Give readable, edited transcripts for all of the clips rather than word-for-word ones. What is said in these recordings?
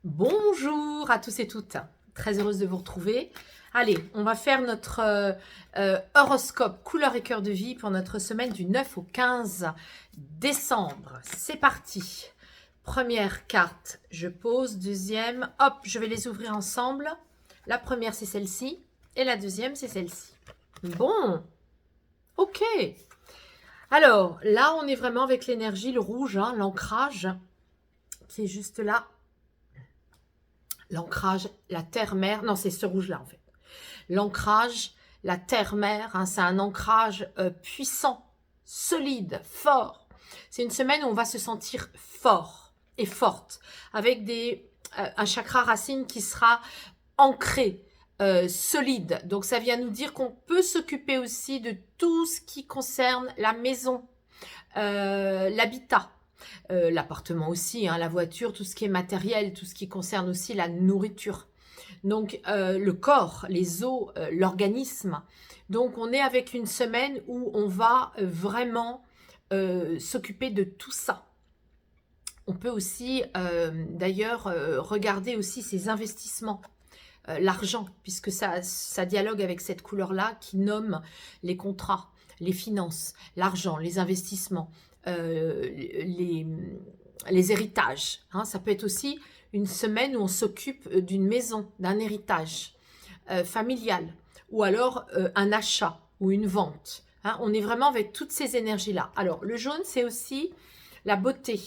Bonjour à tous et toutes, très heureuse de vous retrouver. Allez, on va faire notre horoscope couleur et cœur de vie pour notre semaine du 9 au 15 décembre. C'est parti. Première carte, je pose. Deuxième, hop, je vais les ouvrir ensemble. La première, c'est celle-ci. Et la deuxième, c'est celle-ci. Bon, ok. Alors, là, on est vraiment avec l'énergie, le rouge, hein, l'ancrage, qui est juste là. L'ancrage, la terre-mère, non, c'est ce rouge-là, en fait. L'ancrage, la terre-mère, hein, c'est un ancrage puissant, solide, fort. C'est une semaine où on va se sentir fort et forte, avec un chakra racine qui sera ancré, solide. Donc ça vient nous dire qu'on peut s'occuper aussi de tout ce qui concerne la maison, l'habitat, l'appartement aussi, hein, la voiture, tout ce qui est matériel, tout ce qui concerne aussi la nourriture. Donc le corps, les os, l'organisme. Donc on est avec une semaine où on va vraiment s'occuper de tout ça. On peut aussi d'ailleurs regarder aussi ses investissements. L'argent, puisque ça dialogue avec cette couleur-là qui nomme les contrats, les finances, l'argent, les investissements, les, les héritages. Hein. Ça peut être aussi une semaine où on s'occupe d'une maison, d'un héritage familial, ou alors un achat ou une vente. Hein. On est vraiment avec toutes ces énergies-là. Alors, le jaune, c'est aussi la beauté.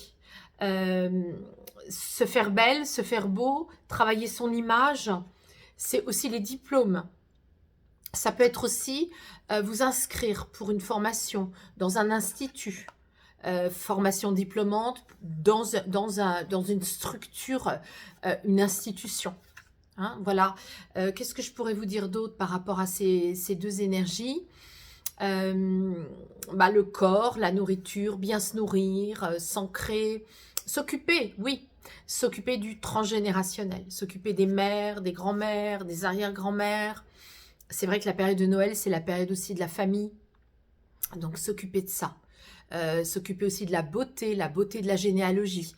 Se faire belle, se faire beau, travailler son image, c'est aussi les diplômes. Ça peut être aussi vous inscrire pour une formation dans un institut, formation diplômante dans une structure, une institution. Hein, voilà. Qu'est-ce que je pourrais vous dire d'autre par rapport à ces deux énergies? Le corps, la nourriture, bien se nourrir, s'ancrer, s'occuper, oui, s'occuper du transgénérationnel, s'occuper des mères, des grands-mères, des arrière-grands-mères. C'est vrai que la période de Noël, c'est la période aussi de la famille, donc s'occuper de ça. S'occuper aussi de la beauté de la généalogie,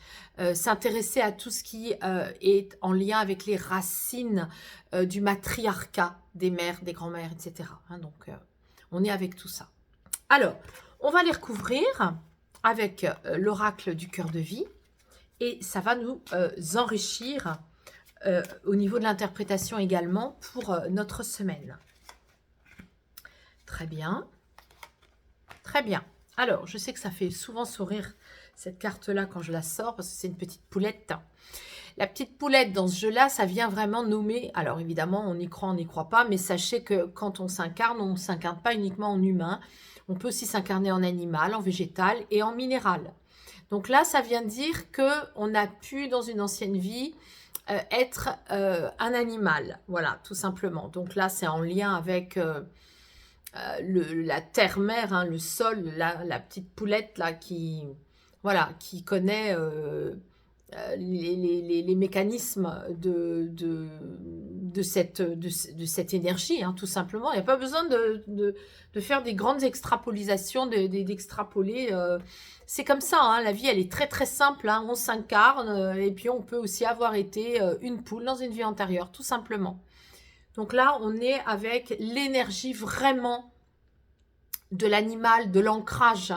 s'intéresser à tout ce qui est en lien avec les racines du matriarcat, des mères, des grands-mères, etc. Hein, donc, on est avec tout ça. Alors, on va les recouvrir avec l'oracle du cœur de vie et ça va nous enrichir au niveau de l'interprétation également pour notre semaine. Très bien. Très bien. Alors, je sais que ça fait souvent sourire cette carte-là quand je la sors parce que c'est une petite poulette. La petite poulette dans ce jeu-là, ça vient vraiment nommer, alors évidemment on y croit, on n'y croit pas, mais sachez que quand on ne s'incarne pas uniquement en humain, on peut aussi s'incarner en animal, en végétal et en minéral. Donc là, ça vient dire qu'on a pu dans une ancienne vie être un animal, voilà, tout simplement. Donc là, c'est en lien avec la terre-mère, hein, le sol, la petite poulette là qui, voilà, qui connaît les mécanismes de cette énergie, hein, tout simplement. Il n'y a pas besoin de faire des grandes extrapolisations, d'extrapoler. C'est comme ça, hein, la vie, elle est très très simple. Hein, on s'incarne et puis on peut aussi avoir été une poule dans une vie antérieure, tout simplement. Donc là, on est avec l'énergie vraiment de l'animal, de l'ancrage.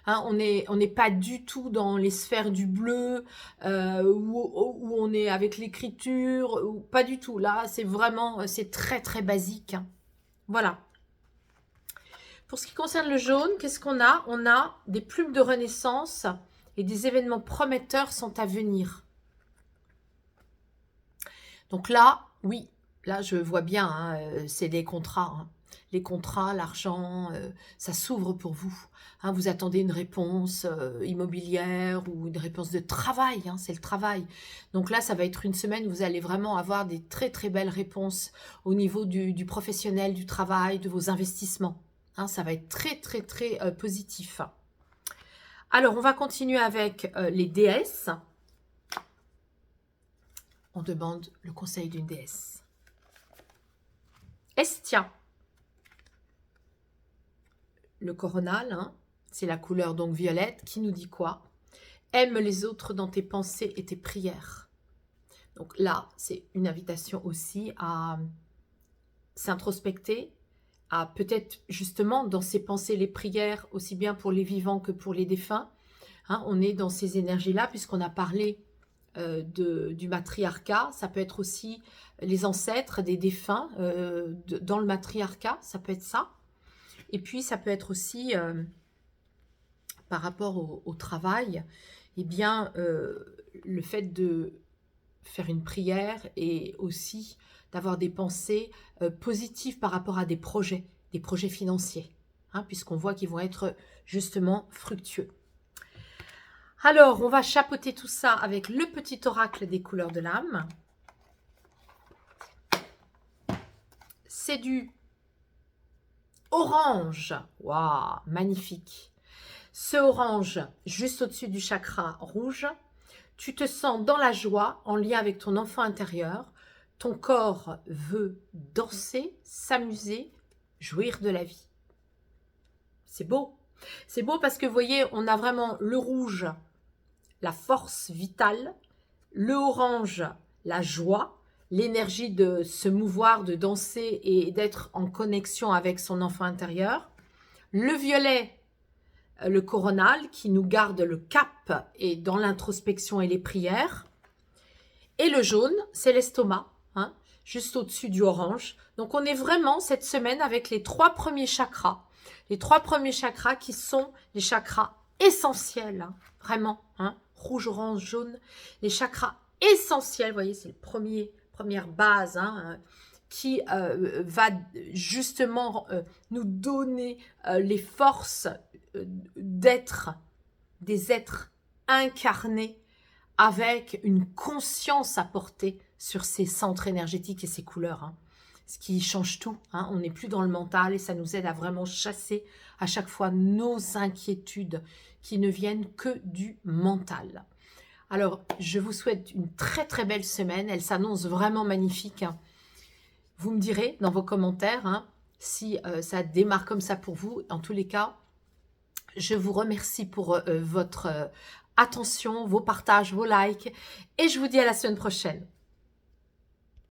Hein, on n'est pas du tout dans les sphères du bleu, où on est avec l'écriture, pas du tout. Là, c'est vraiment, c'est très très basique. Voilà. Pour ce qui concerne le jaune, qu'est-ce qu'on a? On a des plumes de renaissance et des événements prometteurs sont à venir. Donc là, oui, là je vois bien, hein, c'est des contrats. Hein. Les contrats, l'argent, ça s'ouvre pour vous. Hein, vous attendez une réponse immobilière ou une réponse de travail, hein, c'est le travail. Donc là, ça va être une semaine où vous allez vraiment avoir des très très belles réponses au niveau du professionnel, du travail, de vos investissements. Hein, ça va être très très très positif. Alors, on va continuer avec les déesses. On demande le conseil d'une déesse. Estia. Le coronal, hein, c'est la couleur donc violette, qui nous dit quoi? Aime les autres dans tes pensées et tes prières. Donc là, c'est une invitation aussi à s'introspecter, à peut-être justement dans ses pensées, les prières, aussi bien pour les vivants que pour les défunts. Hein, on est dans ces énergies-là, puisqu'on a parlé du matriarcat. Ça peut être aussi les ancêtres des défunts dans le matriarcat, ça peut être ça. Et puis, ça peut être aussi, par rapport au travail, eh bien, le fait de faire une prière et aussi d'avoir des pensées positives par rapport à des projets financiers, hein, puisqu'on voit qu'ils vont être justement fructueux. Alors, on va chapeauter tout ça avec le petit oracle des couleurs de l'âme. C'est du orange. Waouh, magnifique. Ce orange, juste au-dessus du chakra rouge, tu te sens dans la joie, en lien avec ton enfant intérieur. Ton corps veut danser, s'amuser, jouir de la vie. C'est beau. C'est beau parce que, vous voyez, on a vraiment le rouge, la force vitale, le orange, la joie, l'énergie de se mouvoir, de danser et d'être en connexion avec son enfant intérieur. Le violet, le coronal, qui nous garde le cap et dans l'introspection et les prières. Et le jaune, c'est l'estomac, hein, juste au-dessus du orange. Donc, on est vraiment cette semaine avec les 3 premiers chakras. Les 3 premiers chakras qui sont les chakras essentiels, hein, vraiment, hein, rouge, orange, jaune. Les chakras essentiels, vous voyez, c'est le première base, hein, qui va justement nous donner les forces d'être des êtres incarnés avec une conscience apportée sur ces centres énergétiques et ces couleurs, hein. Ce qui change tout, hein. On n'est plus dans le mental et ça nous aide à vraiment chasser à chaque fois nos inquiétudes qui ne viennent que du mental. Alors, je vous souhaite une très très belle semaine, elle s'annonce vraiment magnifique, hein. Vous me direz dans vos commentaires, hein, si ça démarre comme ça pour vous. En tous les cas, je vous remercie pour votre attention, vos partages, vos likes et je vous dis à la semaine prochaine.